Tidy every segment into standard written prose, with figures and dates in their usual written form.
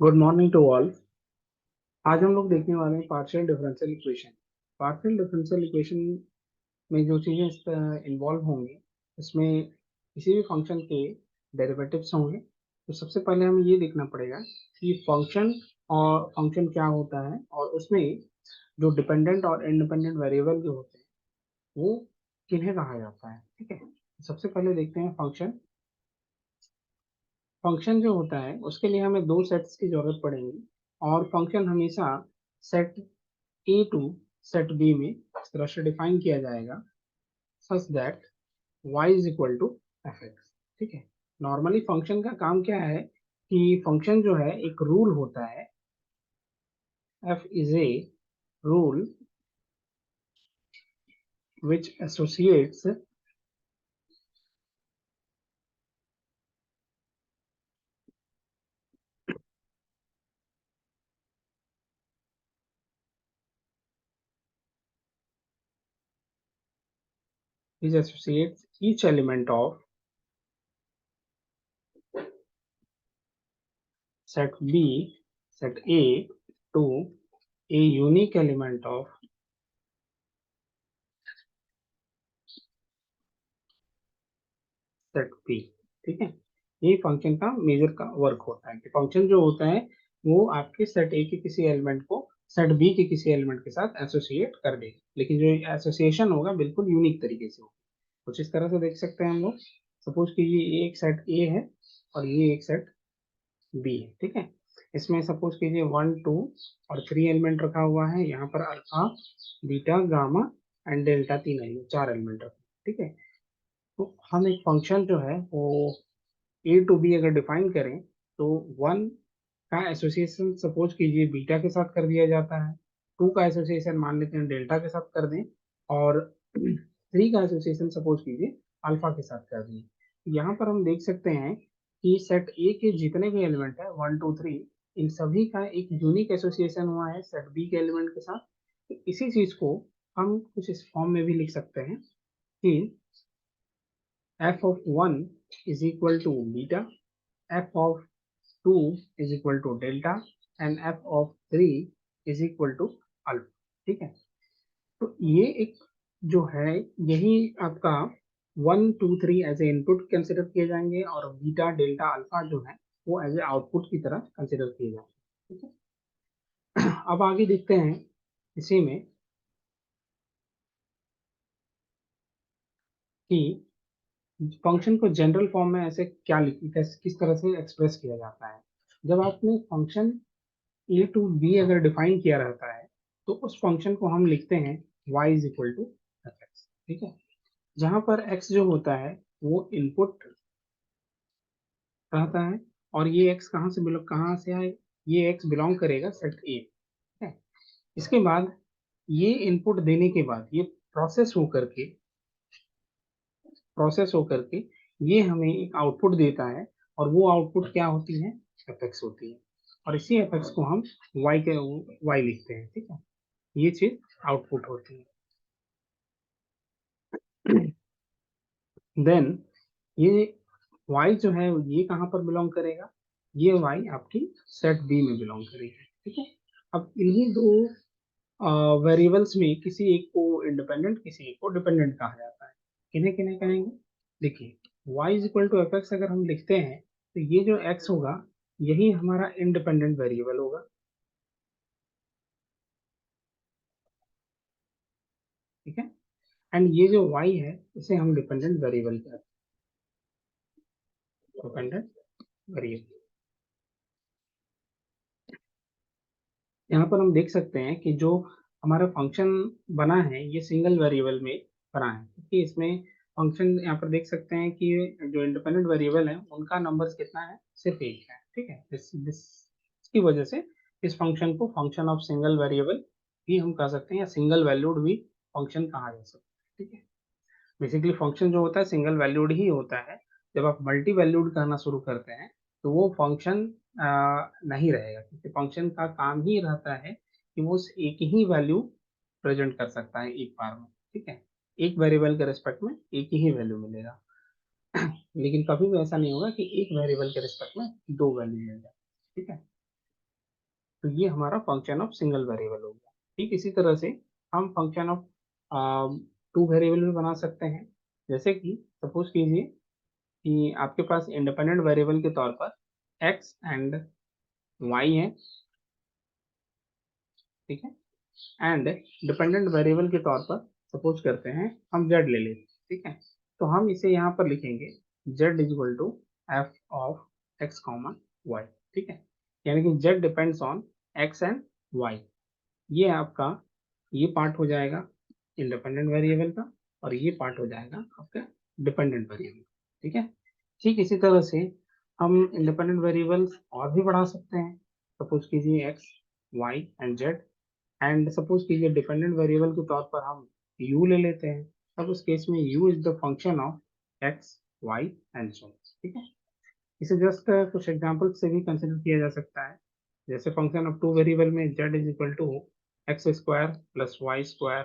Good morning to all. आज हम लोग देखने वाले हैं partial differential equation. Partial differential equation में जो चीज़ें इन्वॉल्व होंगी उसमें किसी भी फंक्शन के डेरिवेटिव्स होंगे। तो सबसे पहले हमें ये देखना पड़ेगा कि फंक्शन और फंक्शन क्या होता है और उसमें जो डिपेंडेंट और इंडिपेंडेंट वेरिएबल जो होते हैं वो किन्हें कहा जाता है। ठीक है, सबसे पहले देखते हैं फंक्शन। फंक्शन जो होता है उसके लिए हमें दो सेट्स की जरूरत पड़ेगी और फंक्शन हमेशा set A to set B में इस तरह से डिफाइन किया जाएगा such that y is equal to F X. ठीक है, नॉर्मली फंक्शन का काम क्या है कि फंक्शन जो है एक रूल होता है। f is a rule which associates each element of set b set a to a unique element of set P. ठीक है, ये फंक्शन का मेजर का वर्क होता है कि फंक्शन जो होता है वो आपके सेट ए के किसी एलिमेंट को सेट बी के किसी एलिमेंट के साथ एसोसिएट कर देगा, लेकिन जो एसोसिएशन होगा बिल्कुल यूनिक तरीके से होगा। कुछ इस तरह से देख सकते हैं हम लोग। सपोज कीजिए ये एक सेट ए है और ये एक सेट बी है। ठीक है, इसमें सपोज कीजिए 1 2 और 3 एलिमेंट रखा हुआ है। यहाँ पर alpha beta gamma and delta तीन एलिमेंट चार एलिमेंट रखे। ठीक है, तो हम एक फंक्शन जो है वो ए टू बी अगर डिफाइन करें तो वन का एसोसिएशन सपोज कीजिए बीटा के साथ कर दिया जाता है। टू का एसोसिएशन मान लेते हैं डेल्टा के साथ कर दें और थ्री का एसोसिएशन सपोज कीजिए अल्फा के साथ कर दें। यहाँ पर हम देख सकते हैं कि सेट ए के जितने भी एलिमेंट है 1 2 3 इन सभी का एक यूनिक एसोसिएशन हुआ है सेट बी के एलिमेंट के साथ। तो इसी चीज को हम कुछ इस फॉर्म में भी लिख सकते हैं कि f of 1 is equal to beta, f of 2 is equal to delta and f of 3 is equal to alpha। ठीक है, तो ये एक जो है यही आपका 1 2 3 एज ए इनपुट कंसिडर किए जाएंगे और बीटा डेल्टा अल्फा जो है वो एज ए आउटपुट की तरह कंसिडर किए जाएंगे। ठीक है, अब आगे देखते हैं इसी में कि फंक्शन को जनरल फॉर्म में ऐसे क्या किस तरह से एक्सप्रेस किया जाता है। जब आपने फंक्शन ए टू बी अगर डिफाइन किया रहता है तो उस फंक्शन को हम लिखते हैं y is equal to F X. ठीक है, जहां पर x जो होता है वो इनपुट रहता है और ये x कहाँ से आए, ये x बिलोंग करेगा सेट ए। ठीक है, इसके बाद ये इनपुट देने के बाद ये प्रोसेस होकर के ये हमें एक आउटपुट देता है और वो आउटपुट क्या होती है, एफ एक्स होती है। और इसी एफ एक्स को हम y लिखते हैं। ठीक है, ये चीज आउटपुट होती है। देन ये y जो है ये कहाँ पर बिलोंग करेगा, ये y आपकी सेट बी में बिलोंग करेगी। ठीक है, अब इन्हीं दो वेरिएबल्स में किसी एक को इंडिपेंडेंट किसी एक को डिपेंडेंट कहा जाता है। किन्हें किन्हें कहेंगे, देखिए y is equal to F X अगर हम लिखते हैं तो ये जो x होगा यही हमारा इंडिपेंडेंट वेरिएबल होगा। ठीक है, एंड ये जो y है इसे हम डिपेंडेंट वेरिएबल कहते हैं, डिपेंडेंट वेरिएबल। यहाँ पर हम देख सकते हैं कि जो हमारा फंक्शन बना है ये सिंगल वेरिएबल में बना है क्योंकि इसमें फंक्शन यहाँ पर देख सकते हैं कि जो इंडिपेंडेंट वेरिएबल है उनका नंबर्स कितना है, सिर्फ एक है। ठीक है, इसकी वजह से इस फंक्शन को फंक्शन ऑफ सिंगल वेरिएबल भी हम कह सकते हैं या सिंगल वैल्यूड भी फंक्शन कहा जा सकता है। ठीक है, बेसिकली फंक्शन जो होता है सिंगल वैल्यूड ही होता है। जब आप मल्टी वैल्यूड करना शुरू करते हैं तो वो फंक्शन नहीं रहेगा क्योंकि फंक्शन का काम ही रहता है कि वो एक ही वैल्यू प्रेजेंट कर सकता है एक बार में। ठीक है, एक वेरिएबल के रिस्पेक्ट में एक ही वैल्यू मिलेगा। लेकिन कभी भी ऐसा नहीं होगा कि एक वेरिएबल के रिस्पेक्ट में दो वैल्यू मिल जाए। ठीक है, तो ये हमारा फंक्शन ऑफ सिंगल वेरिएबल हो गया। ठीक इसी तरह से हम फंक्शन ऑफ टू वेरिएबल भी बना सकते हैं। जैसे कि सपोज कीजिए कि आपके पास इंडिपेंडेंट वेरिएबल के तौर पर x एंड y है, ठीक है, एंड डिपेंडेंट वेरिएबल के तौर पर सपोज करते हैं हम z ले लेते हैं, ठीक है। तो हम इसे यहाँ पर लिखेंगे z is equal to F of x comma y, ठीक है, यानी कि z depends on x and y। ये आपका ये पार्ट हो जाएगा इंडिपेंडेंट वेरिएबल का, और ये पार्ट हो जाएगा आपका डिपेंडेंट वेरिएबल, ठीक है। ठीक इसी तरह से हम इंडिपेंडेंट वेरिएबल्स और भी बढ़ा सकते हैं। सपोज कीजिए x y and z, and suppose कीजिए डिपेंडेंट वेरिएबल के तौर पर हम u ले लेते हैं। तब उस केस में u is the function of x y and z, ठीक है। इसे जस्ट कुछ एग्जांपल से भी कंसिडर किया जा सकता है। जैसे फंक्शन ऑफ टू वेरिएबल में z is equal to X square plus Y square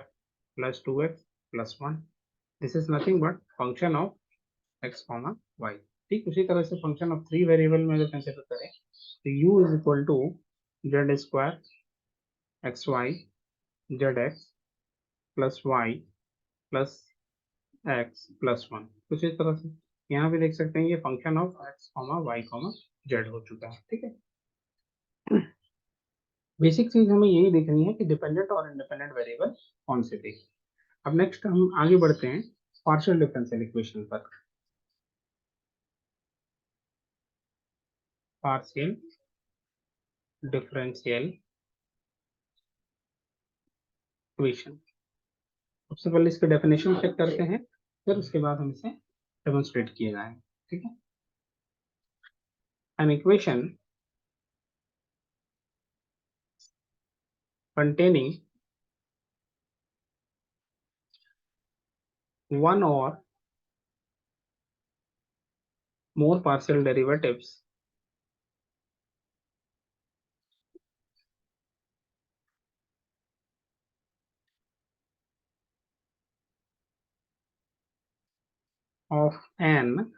plus two X plus one. This is nothing but function of X comma Y. ठीक उसी तरह से फंक्शन ऑफ थ्री वेरिएबल में अगर consider करें तो u is equal to Z square X Y Z X plus Y plus X plus one. कुछ इस तरह से यहाँ भी देख सकते हैं ये function of X comma Y comma Z हो चुका है, ठीक है। बेसिक चीज हमें यही देखनी है कि डिपेंडेंट और इंडिपेंडेंट वेरिएबल कौन से थे। अब नेक्स्ट हम आगे बढ़ते हैं पार्शियल डिफरेंशियल इक्वेशन पर। पार्शियल डिफरेंशियल इक्वेशन, सबसे पहले इसके डेफिनेशन चेक करते हैं, फिर उसके बाद हम इसे डेमोन्स्ट्रेट किए जाएंगे, ठीक है। An equation containing one or more partial derivatives of an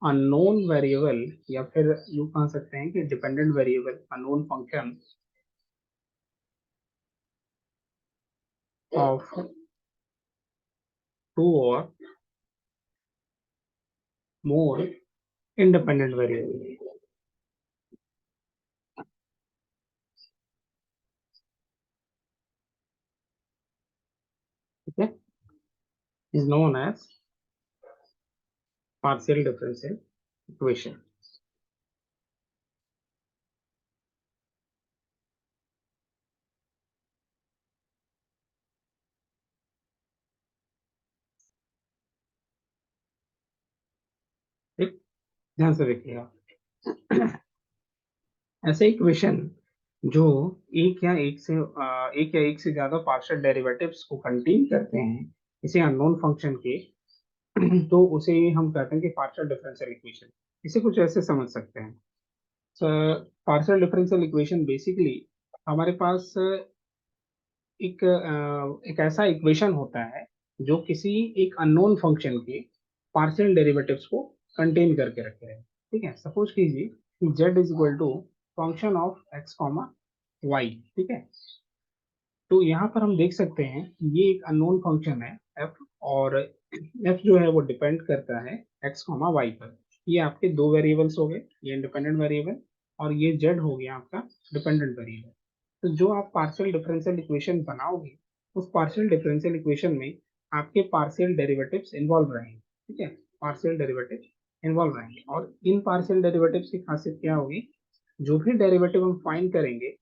unknown variable, या फिर यू कह सकते हैं कि dependent variable unknown function of two और मोर इंडिपेंडेंट वेरिएबल, ठीक है, is known as partial differential equation. ठीक, ध्यान से देखिएगा। ऐसे इक्वेशन जो एक या एक से ज्यादा पार्शियल डेरिवेटिव्स को कंटेन करते हैं इसे अननोन फंक्शन के, तो उसे हम कहते हैं कि पार्शियल डिफरेंशियल इक्वेशन। इसे कुछ ऐसे समझ सकते हैं। पार्शियल डिफरेंशियल इक्वेशन बेसिकली हमारे पास एक ऐसा इक्वेशन होता है जो किसी एक अननोन फंक्शन के पार्शियल डेरिवेटिव्स को कंटेन करके रखे हैं, ठीक है। सपोज कीजिए कि z is equal to function of x comma Y, ठीक है। तो यहाँ पर हम देख सकते हैं कि ये एक अननोन फंक्शन है f, और f जो है वो डिपेंड करता है x कॉमा वाई पर। ये आपके दो वेरिएबल्स हो गए, ये इंडिपेंडेंट वेरिएबल, और ये z हो गया आपका डिपेंडेंट वेरिएबल। तो जो आप पार्शियल डिफरेंशियल इक्वेशन बनाओगे उस पार्शियल डिफरेंशियल इक्वेशन में आपके पार्शियल डेरिवेटिव्स इन्वॉल्व रहेंगे, ठीक है। पार्शियल डेरिवेटिव्स इन्वॉल्व रहेंगे, और इन पार्शियल डेरिवेटिव्स की खासियत क्या होगी, जो भी डेरिवेटिव हम फाइंड करेंगे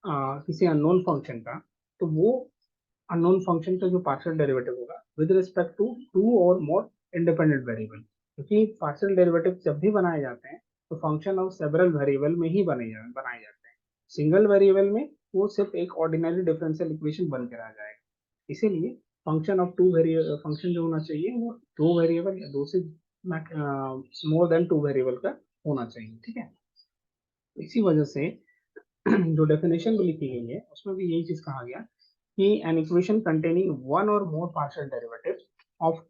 किसी अननोन फंक्शन का, तो वो अननोन फंक्शन का जो पार्शियल डेरिवेटिव होगा विद रिस्पेक्ट टू टू और मोर इंडिपेंडेंट वेरिएबल। क्योंकि पार्शियल डेरिवेटिव जब भी बनाए जाते हैं तो फंक्शन ऑफ सेवरल वेरिएबल में ही बनाए जाते हैं। सिंगल वेरिएबल में वो सिर्फ एक ऑर्डिनरी डिफरेंशियल इक्वेशन बनकर आ जाएगा। इसीलिए function of two variable function जो होना चाहिए वो दो वेरिएबल या दो से मोर देन टू वेरिएबल का होना चाहिए, ठीक है। इसी वजह से जो डेफिनेशन भी लिखी गई है उसमें भी यही चीज कहा गया कि an equation containing one or more partial derivatives of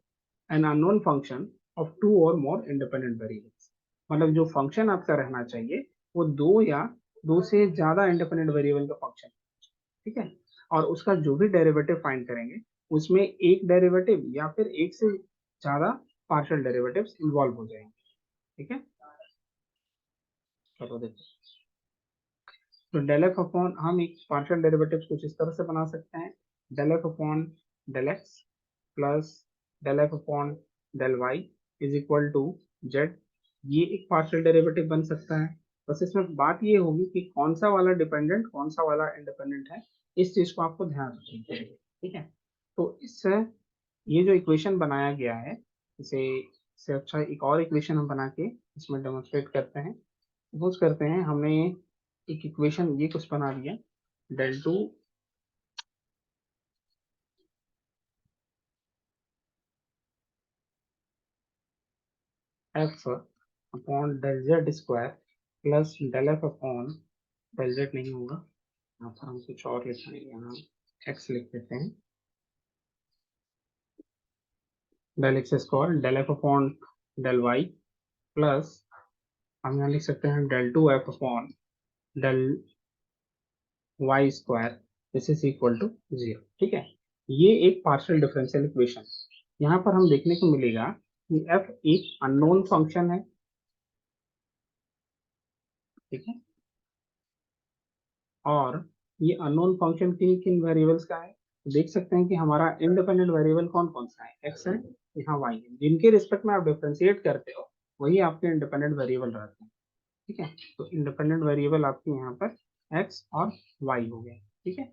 an unknown function of two or more independent variables, मतलब जो फंक्शन आपका रहना चाहिए वो दो या दो से ज्यादा इंडिपेंडेंट वेरिएबल का फंक्शन, ठीक है, और उसका जो भी डेरिवेटिव फाइंड करेंगे उसमें एक डेरिवेटिव या फिर एक से ज्यादा पार्शियल डेरिवेटिव्स इन्वॉल्व हो जाएंगे, ठीक है। चलो देखो, तो डेल एफ अपॉन, हम एक पार्शियल डेरिवेटिव कुछ इस तरह से बना सकते हैं, del F upon del X plus del F upon del Y is equal to Z. ये एक पार्शियल डेरिवेटिव बन सकता है। बस इसमें बात ये होगी कि कौन सा वाला डिपेंडेंट कौन सा वाला इंडिपेंडेंट है, इस चीज को आपको ध्यान रखनी चाहिए, ठीक है। तो इससे ये जो इक्वेशन बनाया गया है, इसे इससे अच्छा एक और इक्वेशन हम बना के इसमें डेमोन्स्ट्रेट करते हैं। सपोज करते हैं हमने एक इक्वेशन ये कुछ बना दिया, del two F upon del Z square plus del F upon del Z नहीं होगा, यहाँ पर हम कुछ और लिखेंगे, यहाँ एक्स लिख देते हैं, del X square del F upon del Y plus हम यहाँ लिख सकते हैं del two F upon del Y square, this is equal to zero, ठीक है। ये एक पार्शियल डिफरेंशियल इक्वेशन, यहाँ पर हम देखने को मिलेगा कि f एक अननोन फंक्शन है, ठीक है, और ये अननोन फंक्शन किन किन वेरिएबल्स का है, तो देख सकते हैं कि हमारा इंडिपेंडेंट वेरिएबल कौन कौन सा है, x है, यहाँ y है, जिनके रिस्पेक्ट में आप डिफरेंशिएट करते हो वही आपके इंडिपेंडेंट वेरिएबल रहते हैं, ठीक है। तो इंडिपेंडेंट वेरिएबल आपके यहाँ पर x और y हो गए, ठीक है।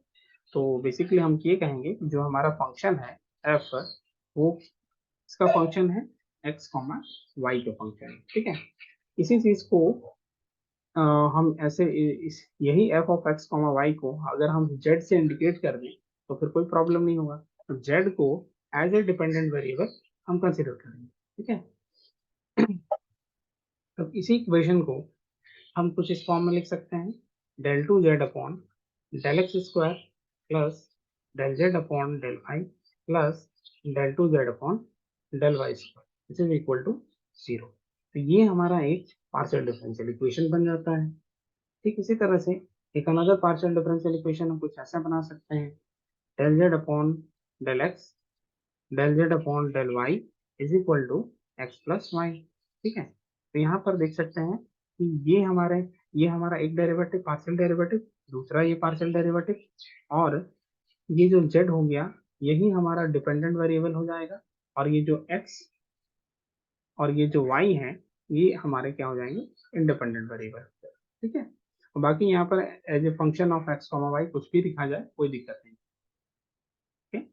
तो बेसिकली हम ये कहेंगे कि जो हमारा फंक्शन है f, वो इसका फंक्शन है x कॉमा वाई का फंक्शन है, ठीक है। इसी चीज को अ, हम ऐसे यही F of X comma Y को अगर हम जेड से इंडिकेट कर दें तो फिर कोई प्रॉब्लम नहीं होगा, तो जेड को एज ए डिपेंडेंट वेरिएबल हम कंसिडर करेंगे, ठीक है। तो इसी इक्वेशन को हम कुछ इस फॉर्म में लिख सकते हैं, del two Z upon del X square plus del Z upon del Y plus del two Z upon del Y square, this is equal to zero. तो ये हमारा एक पार्शियल डिफरेंशियल इक्वेशन बन जाता है। ठीक इसी तरह से एक अनदर पार्शियल डिफरेंशियल इक्वेशन हम कुछ ऐसा बना सकते हैं, del Z upon del X del Z upon del Y is equal to X plus Y, ठीक है। तो यहाँ पर देख सकते हैं कि ये हमारा एक डेरिवेटिव पार्शियल डेरिवेटिव, दूसरा ये पार्शियल डेरिवेटिव, और ये जो जेड हो गया यही हमारा डिपेंडेंट वेरिएबल हो जाएगा, और ये जो एक्स और ये जो वाई है ये हमारे क्या हो जाएंगे, इंडिपेंडेंट वेरिएबल, ठीक है। और बाकी यहाँ पर as a function of X comma Y कुछ भी लिखा जाए कोई दिक्कत नहीं, ठीक।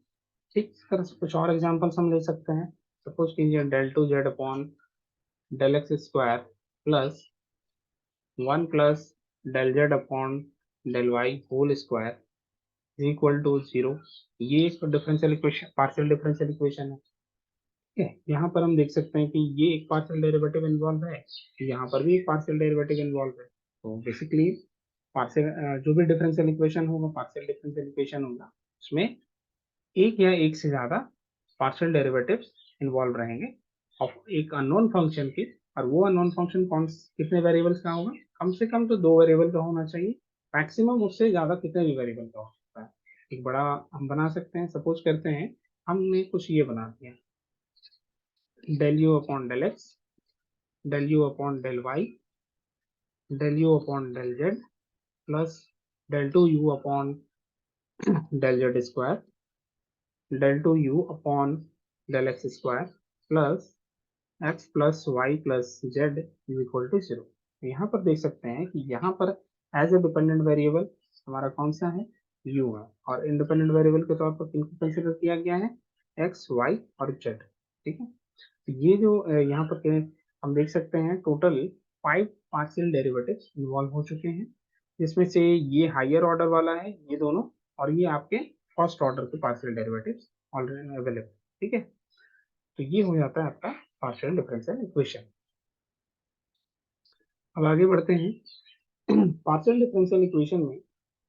ठीक इस तरह से कुछ और एग्जांपल्स हम ले सकते हैं। सपोज कीजिए del two Z upon del X square plus one plus del Z upon del Y whole square is equal to zero. ये एक differential equation, partial differential equation है, ठीक है। यहाँ पर हम देख सकते हैं कि ये एक पार्शियल डेरिवेटिव इन्वॉल्व है, यहाँ पर भी एक पार्शियल डेरिवेटिव इन्वॉल्व है। तो बेसिकली पार्शियल जो भी डिफरेंशियल इक्वेशन होगा, पार्शियल डिफरेंशियल इक्वेशन होगा, उसमें एक या एक से ज्यादा पार्शियल डेरिवेटिव्स इन्वॉल्व रहेंगे ऑफ एक अननोन फंक्शन के, और वो अननोन फंक्शन कौन कितने वेरिएबल्स का होगा, कम से कम तो दो वेरिएबल का होना चाहिए, मैक्सिमम उससे ज्यादा कितने भी वेरिएबल का हो सकता है। एक बड़ा हम बना सकते हैं, सपोज करते हैं हमने कुछ ये बना दिया, del U upon del X del U upon del Y del U upon del Z plus del two U upon del Z square del two U upon del X square plus X plus Y plus Z is equal to zero. यहाँ पर देख सकते हैं कि यहाँ पर as ए dependent variable हमारा कौन सा है, यू है, और इंडिपेंडेंट वेरिएबल के तौर पर किनको कंसिडर किया गया है, एक्स वाई और जेड, ठीक है। तो ये जो यहाँ पर हम देख सकते हैं total five partial derivatives involve हो चुके हैं, जिसमें से ये हायर ऑर्डर वाला है ये दोनों, और ये आपके फर्स्ट ऑर्डर के पार्शियल डेरिवेटिव्स ऑलरेडी अवेलेबल, ठीक है। तो ये हो जाता है आपका पार्शियल डिफरेंशियल इक्वेशन। अब आगे बढ़ते हैं पार्शियल डिफरेंशियल इक्वेशन में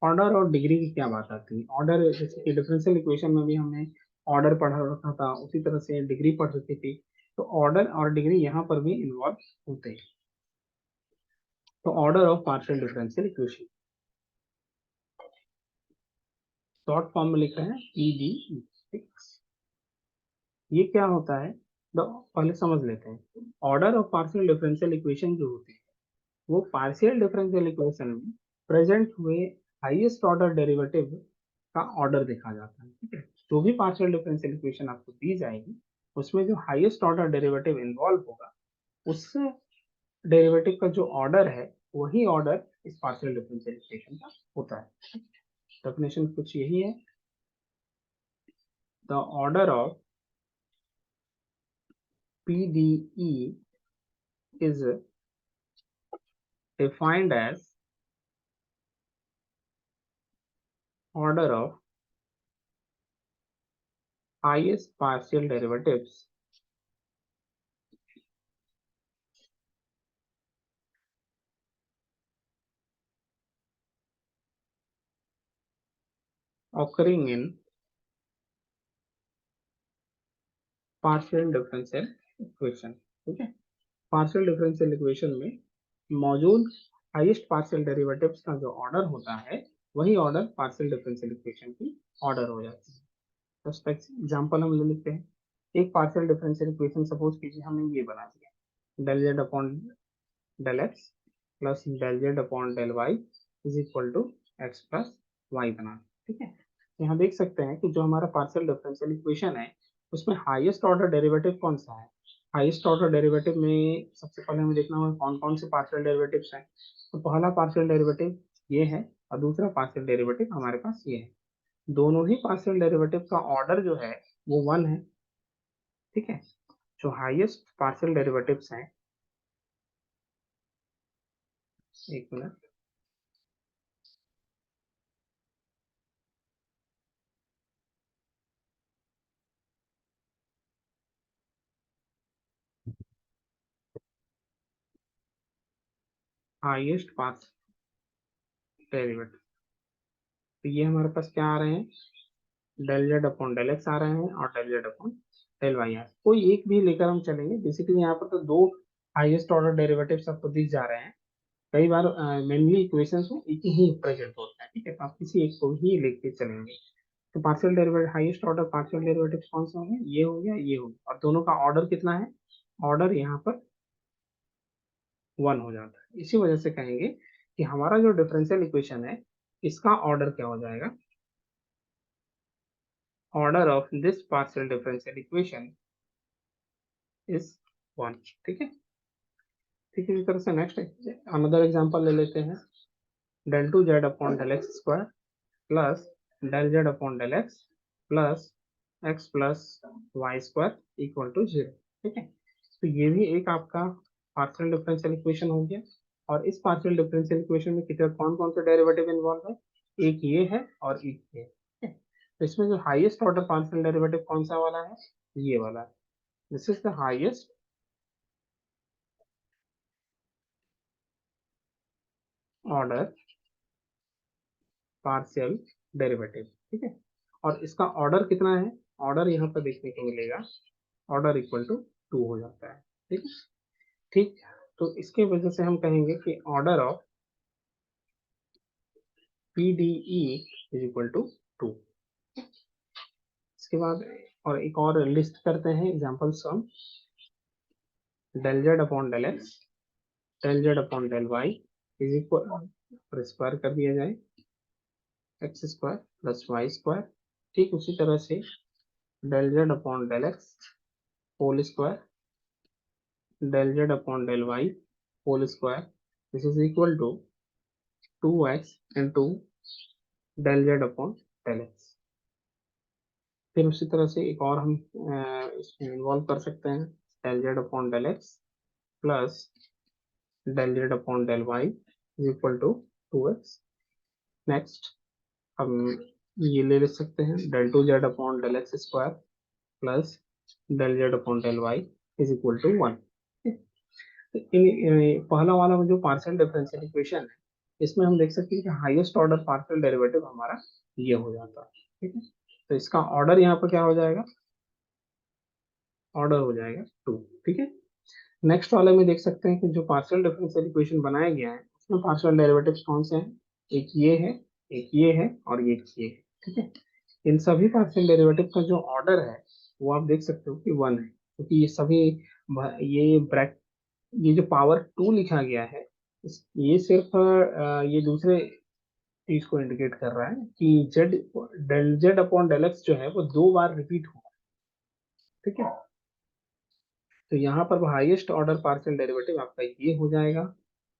ऑर्डर और डिग्री की क्या बात आती है। ऑर्डर जैसे कि डिफरेंशियल इक्वेशन में भी हमने ऑर्डर पढ़ा रखा था, उसी तरह से डिग्री पढ़ रखी थी, तो ऑर्डर और डिग्री यहाँ पर भी इन्वॉल्व होते हैं। तो order of partial differential equation short form में लिख रहे हैं PDE। ये क्या होता है, तो पहले समझ लेते हैं। Order of partial differential equation जो होती है वो पार्शियल डिफरेंशियल इक्वेशन में प्रेजेंट हुए हाईएस्ट ऑर्डर डेरिवेटिव का ऑर्डर देखा जाता है। ठीक है, जो भी पार्शियल डिफरेंशियल इक्वेशन आपको दी जाएगी उसमें जो हाईएस्ट ऑर्डर डेरिवेटिव इन्वॉल्व होगा उस डेरिवेटिव का जो ऑर्डर है वही ऑर्डर इस पार्शियल डिफरेंशियल इक्वेशन का होता है। डेफिनेशन कुछ यही है, the order of PDE is defined as order of highest partial derivatives occurring in partial differential equation। ठीक है, पार्शियल डिफरेंशियल इक्वेशन में मौजूद हाईएस्ट पार्शियल डेरिवेटिव्स का जो ऑर्डर होता है वही ऑर्डर पार्शियल डिफरेंशियल इक्वेशन की ऑर्डर हो जाती है। तो इसका एग्जांपल हम ले लेते हैं। एक पार्शियल डिफरेंशियल इक्वेशन सपोज कीजिए हमने ये बना दिया, del Z upon del X plus del Z upon del Y is equal to X plus Y बना। ठीक है, यहाँ देख सकते हैं कि जो हमारा पार्शियल डिफरेंशियल इक्वेशन है उसमें हाईएस्ट ऑर्डर डेरिवेटिव कौन सा है। हाईएस्ट ऑर्डर डेरिवेटिव में सबसे पहले हमें देखना होगा कौन कौन से पार्शियल डेरिवेटिव्स हैं। तो पहला पार्शियल डेरिवेटिव ये है और दूसरा पार्शियल डेरिवेटिव हमारे पास ये है। दोनों ही पार्शियल डेरिवेटिव का ऑर्डर जो है वो वन है। ठीक है, जो हाईएस्ट पार्शियल डेरिवेटिव्स हैं, एक मिनट, हाईएस्ट पार्शियल डेरिवेटिव तो ये हमारे पास क्या आ रहे हैं, del Z upon del X आ रहे हैं और del Z upon del Y आ रहे हैं। कोई एक भी लेकर हम चलेंगे, बेसिकली यहाँ पर तो दो हाईएस्ट ऑर्डर डेरिवेटिव्स आपको दिख जा रहे हैं। कई बार मेनली इक्वेशंस में एक ही प्रेजेंट होता है। ठीक है, तो आप किसी एक को ही लेके चलेंगे। तो partial derivative highest order partial derivative कौन सा होंगे, ये हो गया ये हो गया, और दोनों का ऑर्डर कितना है, ऑर्डर यहाँ पर वन हो जाता है। इसी वजह से कहेंगे कि हमारा जो डिफरेंशियल इक्वेशन है इसका ऑर्डर क्या हो जाएगा, order of this partial differential equation is one. ठीक है, ठीक है, इसी तरह से नेक्स्ट अनदर एग्जांपल ले लेते हैं। Del two Z upon del X square plus del Z upon del X plus X plus Y square equal to zero. ठीक है, तो ये भी एक आपका पार्शियल डिफरेंशियल इक्वेशन हो गया। और इस पार्शियल डिफरेंशियल इक्वेशन में कितने कौन कौन से डेरिवेटिव इन्वॉल्व है, एक ये है और एक ये है। ठीक है? तो इसमें जो हाईएस्ट ऑर्डर पार्शियल डेरिवेटिव कौन सा वाला है, ये वाला है। This is the highest order partial derivative. ठीक है, और इसका ऑर्डर कितना है, ऑर्डर यहाँ पर देखने को मिलेगा, ऑर्डर इक्वल टू टू हो जाता है। ठीक है, ठीक, तो इसके वजह से हम कहेंगे कि order of PDE is equal to two. इसके बाद और एक और लिस्ट करते हैं एग्जांपल्स हम। Del Z upon del X del Z upon del Y is equal, और स्क्वायर कर दिया जाए, X square plus Y square. ठीक उसी तरह से del Z upon del X whole square del Z upon del Y whole square this is equal to two X into del Z upon del X. फिर उसी तरह से एक और हम इसमें इन्वॉल्व कर सकते हैं, del Z upon del X plus del Z upon del Y is equal to two X. Next हम ये ले सकते हैं, del two Z upon del X square plus del Z upon del Y is equal to one. पहला वाला जो partial differential equation है इसमें हम देख सकते हैं कि हाईएस्ट ऑर्डर पार्शियल डेरिवेटिव हमारा ये हो जाता है। ठीक है, तो इसका ऑर्डर यहाँ पर क्या हो जाएगा, ऑर्डर हो जाएगा टू। ठीक है, नेक्स्ट वाले में देख सकते हैं कि जो पार्शियल डिफरेंशियल इक्वेशन बनाया गया है इसमें पार्शियल डेरिवेटिव्स कौन से हैं? एक ये है, एक ये है और एक ये है। ठीक है, इन सभी पार्शियल डेरिवेटिव का जो ऑर्डर है वो आप देख सकते हो कि वन है, क्योंकि ये सभी ये ब्रैक, ये जो पावर टू लिखा गया है, ये सिर्फ ये दूसरे चीज को इंडिकेट कर रहा है कि Z, del Z upon del X जो है वो दो बार रिपीट हुआ। ठीक है, तो यहाँ पर हाईएस्ट ऑर्डर पार्शियल डेरिवेटिव आपका ये हो जाएगा,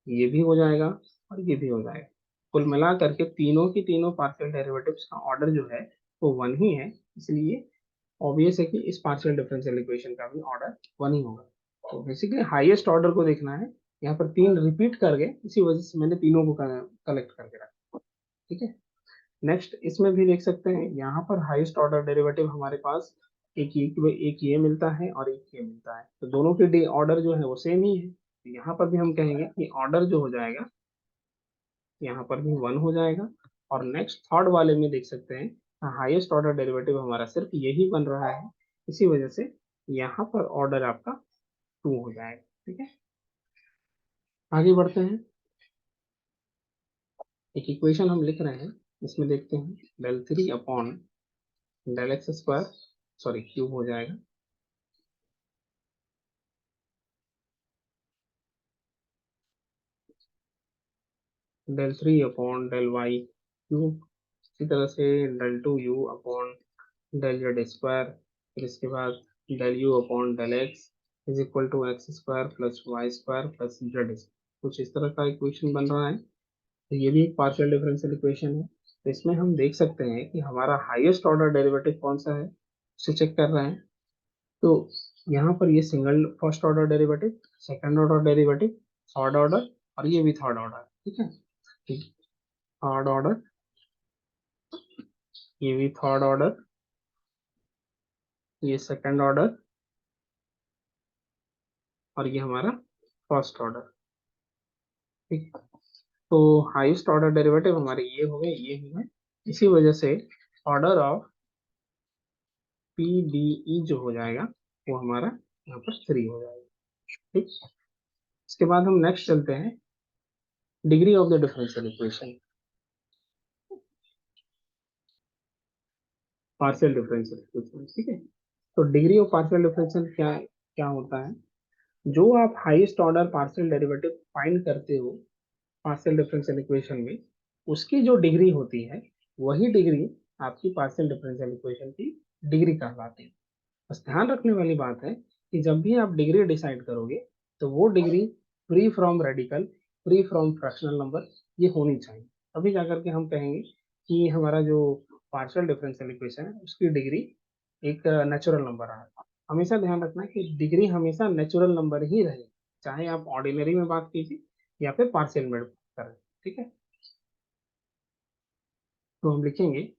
ये भी हो जाएगा और ये भी हो जाएगा। कुल मिला करके तीनों की तीनों पार्शियल डेरिवेटिव्स का ऑर्डर जो है वो वन ही है, इसलिए ऑब्वियस है कि इस पार्शियल डिफरेंशियल इक्वेशन का भी ऑर्डर वन ही होगा। तो बेसिकली हाईएस्ट ऑर्डर को देखना है, यहाँ पर तीन रिपीट कर गए, इसी वजह से मैंने तीनों को कलेक्ट करके रखा। ठीक है, नेक्स्ट इसमें भी देख सकते हैं, यहाँ पर हाईएस्ट ऑर्डर डेरिवेटिव हमारे पास एक ये मिलता है और एक ये मिलता है, तो दोनों के ऑर्डर जो है वो सेम ही है, तो यहाँ पर भी हम कहेंगे कि ऑर्डर जो हो जाएगा यहाँ पर भी वन हो जाएगा। और नेक्स्ट थर्ड वाले में देख सकते हैं हाईएस्ट ऑर्डर डेरिवेटिव हमारा सिर्फ यही बन रहा है, इसी वजह से यहाँ पर ऑर्डर आपका टू हो जाएगा। ठीक है, आगे बढ़ते हैं। एक इक्वेशन हम लिख रहे हैं, इसमें देखते हैं del three upon del X square, sorry cube हो जाएगा, del three upon del Y cube, इसी तरह से del two U upon del Z square, फिर इसके बाद del U upon del X is equal to X square plus Y square plus Z, कुछ इस तरह का इक्वेशन बन रहा है। तो ये भी एक पार्शियल डिफरेंशियल इक्वेशन है। तो इसमें हम देख सकते हैं कि हमारा हाईएस्ट ऑर्डर डेरिवेटिव कौन सा है, उसे चेक कर रहे हैं। तो यहाँ पर ये single first order derivative, second order derivative, third order और ये भी थर्ड ऑर्डर। ठीक है, थर्ड ऑर्डर, ये भी थर्ड ऑर्डर, ये सेकंड ऑर्डर और ये हमारा फर्स्ट ऑर्डर। ठीक, तो हाईएस्ट ऑर्डर डेरिवेटिव हमारे ये हो गए, ये हुए, इसी वजह से order of P D E जो हो जाएगा वो हमारा यहाँ पर थ्री हो जाएगा। ठीक, इसके बाद हम नेक्स्ट चलते हैं, degree of the differential equation, partial differential equation. ठीक है, तो डिग्री ऑफ पार्शियल डिफरेंशियल क्या क्या होता है, जो आप highest order partial derivative find करते हो पार्शियल डिफरेंशियल इक्वेशन में, उसकी जो डिग्री होती है वही डिग्री आपकी पार्शियल डिफरेंशियल इक्वेशन की डिग्री कहलाती है। बस ध्यान रखने वाली बात है कि जब भी आप डिग्री डिसाइड करोगे तो वो degree free from radical, free from fractional number ये होनी चाहिए, तभी जाकर के हम कहेंगे कि हमारा जो पार्शियल डिफरेंशियल इक्वेशन है उसकी डिग्री एक नेचुरल नंबर है। हमेशा ध्यान रखना है कि डिग्री हमेशा नेचुरल नंबर ही रहे, चाहे आप ऑर्डिनरी में बात कीजिए या फिर पार्शियल में बात करें। ठीक है, तो हम लिखेंगे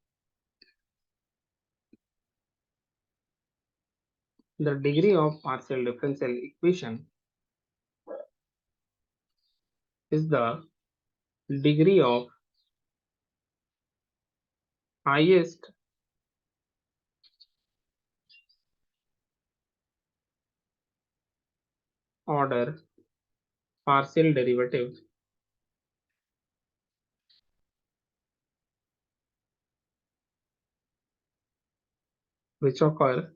the degree of partial differential equation is the degree of highest order partial derivative which occur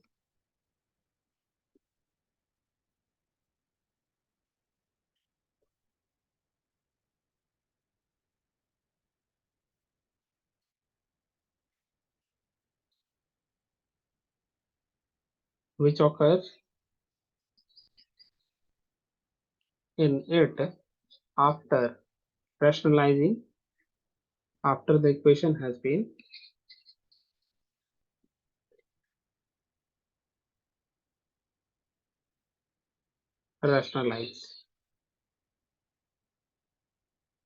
which occurs in it after rationalizing, after the equation has been rationalized।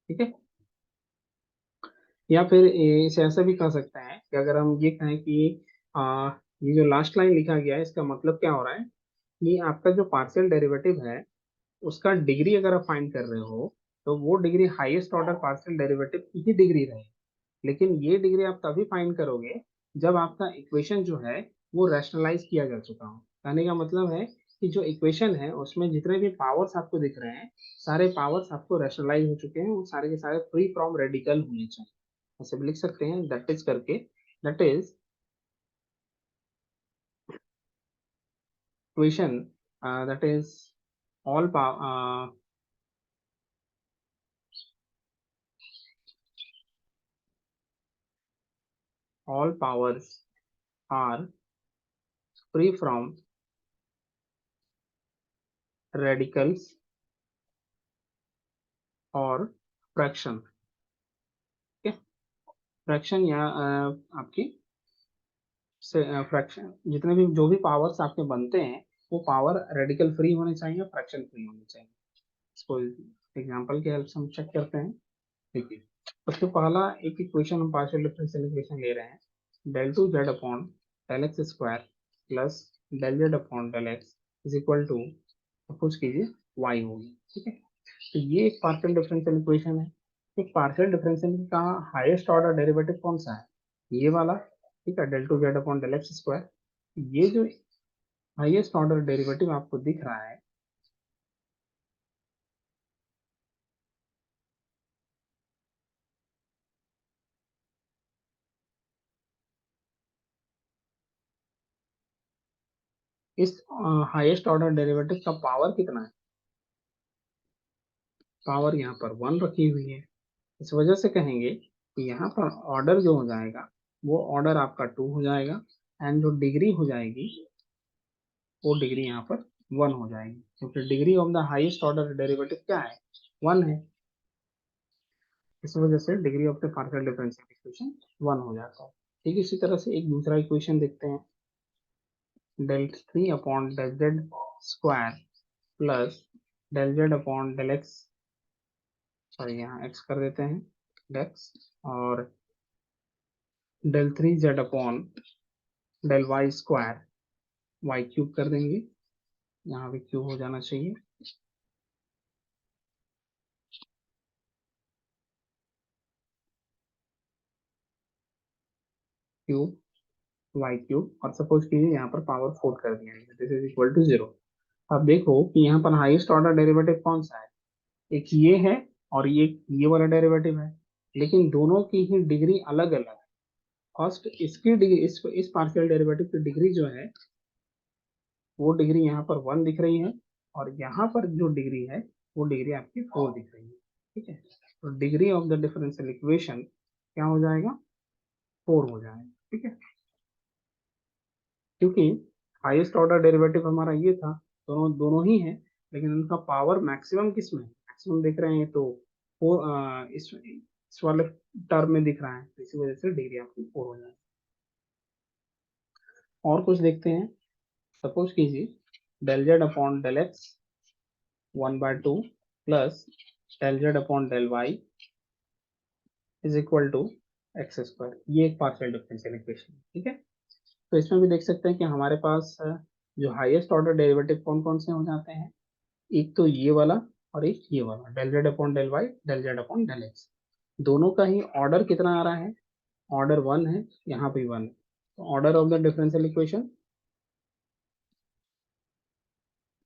ठीक है, या फिर इसे ऐसा भी कह सकते हैं कि अगर हम ये कहें कि ये जो लास्ट लाइन लिखा गया है इसका मतलब क्या हो रहा है कि आपका जो पार्शियल डेरिवेटिव है उसका डिग्री अगर आप फाइंड कर रहे हो तो वो degree highest order partial derivative की ही डिग्री रहे, लेकिन ये डिग्री आप तभी फाइंड करोगे जब आपका इक्वेशन जो है वो रैशनलाइज किया जा चुका हो। कहने का मतलब है कि जो इक्वेशन है उसमें जितने भी पावर्स आपको दिख रहे हैं, सारे पावर्स आपको रैशनलाइज हो चुके हैं, वो सारे के सारे फ्री फ्रॉम रेडिकल होने चाहिए। ऐसे भी लिख सकते हैं, दैट इज करके, that is equation, that is all all powers are free from radicals और फ्रैक्शन। ठीक है, फ्रैक्शन या आपकी फ्रैक्शन, जितने भी जो भी पावर्स आपके बनते हैं वो पावर रेडिकल फ्री होने चाहिए, फ्रैक्शन फ्री होने चाहिए। इसको एग्जांपल के हेल्प से हम चेक करते हैं। देखिए, सबसे पहला एक इक्वेशन हम पार्शियल डिफरेंशियल इक्वेशन ले रहे हैं, del two Z upon del X square plus del Z upon del X is equal to, suppose कीजिए वाई होगी। ठीक है, तो ये एक पार्शियल डिफरेंशियल इक्वेशन है। एक पार्शियल डिफरेंशियल का हाईएस्ट ऑर्डर डेरिवेटिव कौन सा है, ये वाला। ठीक है, del two Z upon del X square. ये जो हाईएस्ट ऑर्डर डेरिवेटिव आपको दिख रहा है, इस हाईएस्ट ऑर्डर डेरिवेटिव का पावर कितना है, पावर यहाँ पर 1 रखी हुई है। इस वजह से कहेंगे कि यहाँ पर ऑर्डर जो हो जाएगा वो ऑर्डर आपका 2 हो जाएगा, एंड जो डिग्री हो जाएगी वो डिग्री यहाँ पर 1 हो जाएगी, क्योंकि degree of the highest order derivative क्या है, 1 है। इस वजह से degree of the partial differential equation 1 हो जाता है। ठीक है, इसी तरह से एक दूसरा इक्वेशन देखते हैं, del three upon del Z square plus del Z upon del X, sorry यहाँ एक्स कर देते हैं, डेक्स, और del three Z upon del Y square, Y cube कर देंगे, यहाँ भी क्यूब हो जाना चाहिए, क्यूब वाई क्यूब, और सपोज कीजिए यहाँ पर पावर 4 कर दिया है, दिस इज इक्वल टू 0। अब देखो कि यहाँ पर हाईएस्ट ऑर्डर डेरिवेटिव कौन सा है, एक ये है और ये वाला डेरिवेटिव है, लेकिन दोनों की ही डिग्री अलग अलग है। फर्स्ट इसकी डिग्री, इस पार्शियल डेरिवेटिव की डिग्री जो है वो डिग्री यहाँ पर 1 दिख रही है, और यहाँ पर जो डिग्री है वो डिग्री आपकी 4 दिख रही है। ठीक है, तो degree of the differential equation क्या हो जाएगा, 4 हो जाएगा। ठीक है, क्योंकि हाईएस्ट ऑर्डर डेरिवेटिव हमारा ये था, दोनों दोनों ही है, लेकिन उनका पावर मैक्सिमम किस में, मैक्सिमम दिख रहे हैं तो इस वाले टर्म में दिख रहा है, तो इसी वजह से डिग्री आपकी 4 हो जाएगी। और कुछ देखते हैं, सपोज कीजिए del Z upon del X 1/2 plus del Z upon del Y is equal to X square, ये एक पार्शियल डिफरेंशियल इक्वेशन। ठीक है, तो इसमें भी देख सकते हैं कि हमारे पास जो हाईएस्ट ऑर्डर डेरिवेटिव कौन कौन से हो जाते हैं, एक तो ये वाला और एक ये वाला, del Z upon del Y, del Z upon del X. दोनों का ही ऑर्डर कितना आ रहा है, ऑर्डर 1 है, यहाँ पे 1 है, तो order of the differential equation,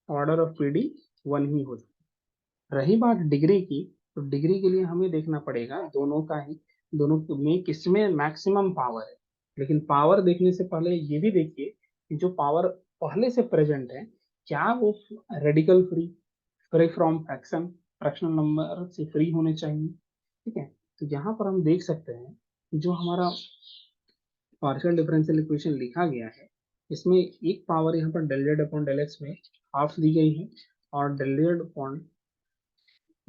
order of PD 1 ही हो जाए। रही बात डिग्री की, तो डिग्री के लिए हमें देखना पड़ेगा दोनों का ही, दोनों में किसमें मैक्सिमम पावर है। लेकिन पावर देखने से पहले ये भी देखिए कि जो पावर पहले से प्रेजेंट है, क्या वो radical free, free from fraction, fractional number से फ्री होने चाहिए। ठीक है, तो यहाँ पर हम देख सकते हैं कि जो हमारा पार्शियल डिफरेंशियल इक्वेशन लिखा गया है, इसमें एक पावर यहाँ पर del Z upon del X में हाफ दी गई है, और del Z upon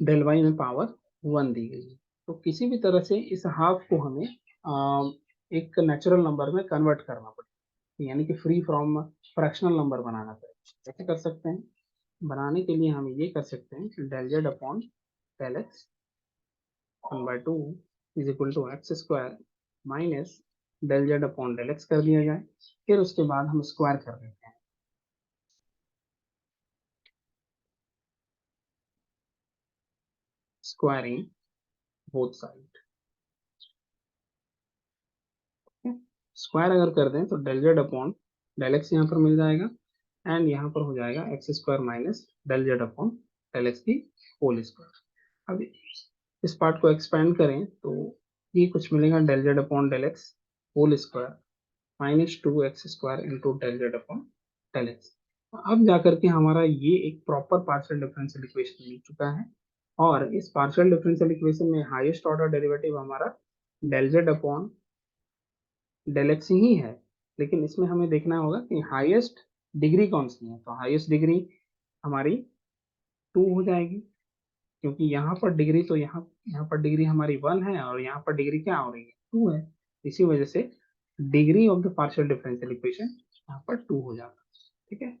del Y में पावर 1 दी गई है। तो किसी भी तरह से इस हाफ को हमें एक नेचुरल नंबर में कन्वर्ट करना पड़ेगा, यानी कि फ्री फ्रॉम फ्रैक्शनल नंबर बनाना पड़ेगा। कैसे कर सकते हैं, बनाने के लिए हम ये कर सकते हैं कि del Z upon del X 1/2 is equal to X square minus del Z upon del X कर दिया जाए, फिर उसके बाद हम स्क्वायर कर देते हैं, स्क्वायरिंग बोथ साइड। स्क्वायर अगर कर दें तो del Z upon del X यहाँ पर मिल जाएगा, एंड यहाँ पर हो जाएगा X square minus del Z upon del X की होल स्क्वायर। अब इस पार्ट को एक्सपेंड करें तो ये कुछ मिलेगा del Z upon del X whole square minus 2x² into del Z upon del X. अब जाकर के हमारा ये एक प्रॉपर पार्शियल डिफरेंशियल इक्वेशन मिल चुका है, और इस पार्शियल डिफरेंशियल इक्वेशन में हाईएस्ट ऑर्डर डेरिवेटिव हमारा del Z upon del X ही है, लेकिन इसमें हमें देखना होगा कि हाईएस्ट डिग्री कौन सी है। तो हाईएस्ट डिग्री हमारी 2 हो जाएगी, क्योंकि यहाँ पर डिग्री तो यहाँ पर डिग्री हमारी 1 है और यहाँ पर डिग्री क्या हो रही है, 2 है। इसी वजह से degree of the partial differential equation यहाँ पर 2 हो जाता है। ठीक है,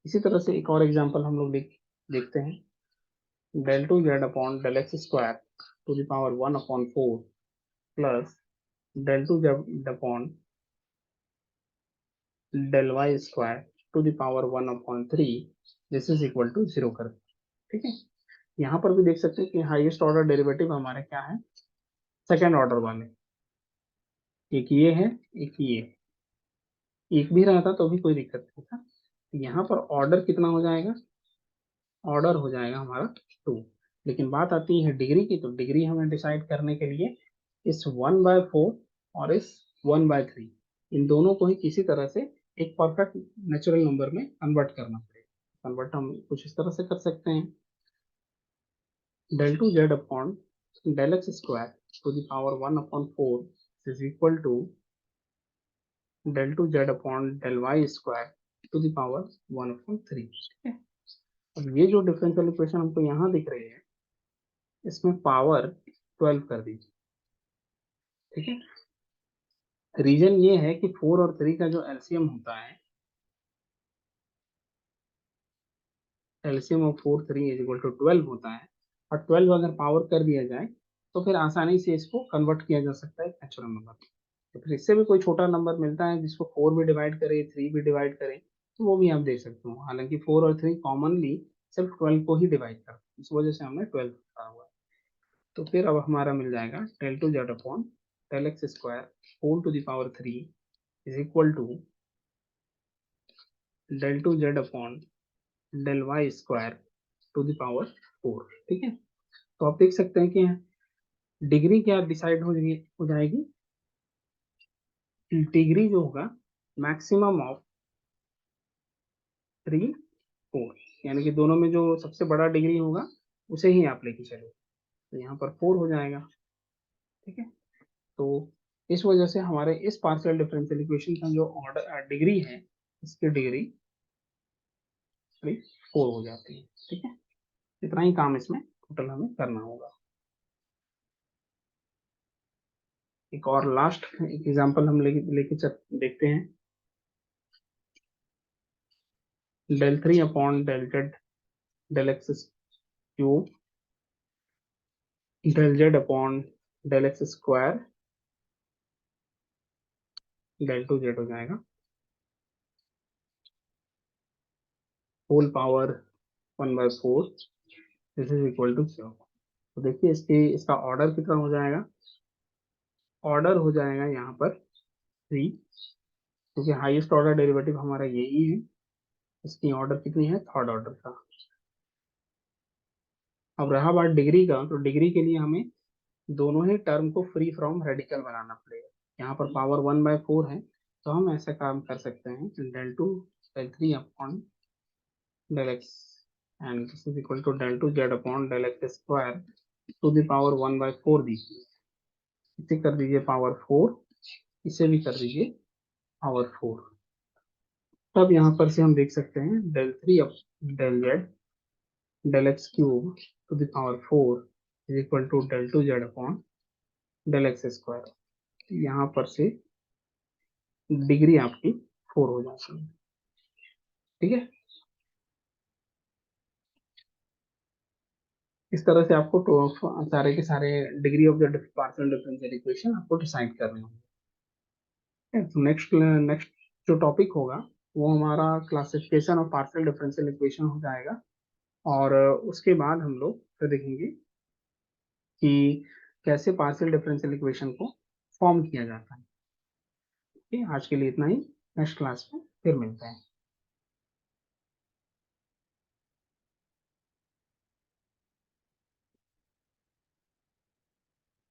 इसी तरह से एक और एग्जांपल हम लोग देखते हैं। Del two Z upon del X square to the power 1/4 plus del two Z upon del Y square to the power 1/3 this is equal to 0 कर। ठीक है, यहाँ पर भी देख सकते हैं कि हाईएस्ट ऑर्डर डेरिवेटिव हमारे क्या है, सेकेंड ऑर्डर वाले। एक ये है, एक ये, एक भी रहता तो भी कोई दिक्कत नहीं था। यहाँ पर ऑर्डर कितना हो जाएगा, ऑर्डर हो जाएगा हमारा 2। लेकिन बात आती है डिग्री की, तो डिग्री हमें डिसाइड करने के लिए इस 1/4 और इस 1/3 इन दोनों को ही किसी तरह से एक परफेक्ट नेचुरल नंबर में कन्वर्ट करना पड़ेगा। कन्वर्ट हम कुछ इस तरह से कर सकते हैं, del two Z upon del X square to the power 1/4 is equal to del two Z upon del Y square to the power 1/3। ठीक है, अब ये जो डिफरेंशियल इक्वेशन हमको यहाँ दिख रही है, इसमें पावर 12 कर दीजिए। ठीक है, रीजन ये है कि 4 और 3 का जो एलसीएम होता है, LCM of 4 3 is equal to 12 होता है, और 12 अगर पावर कर दिया जाए तो फिर आसानी से इसको कन्वर्ट किया जा सकता है नेचुरल नंबर। तो फिर इससे भी कोई छोटा नंबर मिलता है जिसको 4 भी डिवाइड करे 3 भी डिवाइड करे तो वो भी आप देख सकते हो। हालांकि 4 और 3 कॉमनली सिर्फ 12 को ही डिवाइड करते हैं, इस वजह से हमने 12 लिखा हुआ है। तो फिर अब हमारा मिल जाएगा del two Z upon del X square whole to the power 3 is equal to del two Z upon del Y square to the power 4। ठीक है, तो आप देख सकते हैं कि डिग्री क्या डिसाइड हो जाएगी, डिग्री जो होगा मैक्सिमम ऑफ 3 4, यानी कि दोनों में जो सबसे बड़ा डिग्री होगा उसे ही आप लेके चलो, तो यहाँ पर 4 हो जाएगा। ठीक है, तो इस वजह से हमारे इस पार्शियल डिफरेंशियल इक्वेशन का जो ऑर्डर डिग्री है, इसकी डिग्री 4 हो जाती है। ठीक है, इतना ही काम इसमें टोटल हमें करना होगा। एक और लास्ट एक एग्जांपल हम लेके देखते हैं। Del 3 upon del Z del X cube del Z upon del X square del two Z हो जाएगा whole power 1/4 this is equal to 0। तो देखिए इसका ऑर्डर कितना हो जाएगा, ऑर्डर हो जाएगा यहाँ पर 3, क्योंकि हाईएस्ट ऑर्डर डेरिवेटिव हमारा यही है। इसकी ऑर्डर कितनी है, थर्ड ऑर्डर का। अब रहा बात डिग्री का, तो डिग्री के लिए हमें दोनों ही टर्म को फ्री फ्रॉम रेडिकल बनाना पड़ेगा। यहाँ पर पावर 1/4 है, तो हम ऐसा काम कर सकते हैं del two del 3 upon del X and this is equal to del two Z upon del X square to the power 1/4 दीजिए। इसे कर दीजिए पावर 4, इसे भी कर दीजिए पावर 4। तब यहाँ पर से हम देख सकते हैं del 3 up del Z del X cube to the power 4 is equal to del two Z upon del X square. यहाँ पर से डिग्री आपकी 4 हो जाती है। ठीक है, इस तरह से आपको सारे के सारे degree of the partial differential equation आपको डिसाइड करने होंगे। तो नेक्स्ट नेक्स्ट जो टॉपिक होगा वो हमारा classification of partial differential equation हो जाएगा, और उसके बाद हम लोग फिर देखेंगे कि कैसे पार्शियल डिफरेंशियल इक्वेशन को फॉर्म किया जाता है। ठीक है, आज के लिए इतना ही, नेक्स्ट क्लास में फिर मिलते हैं।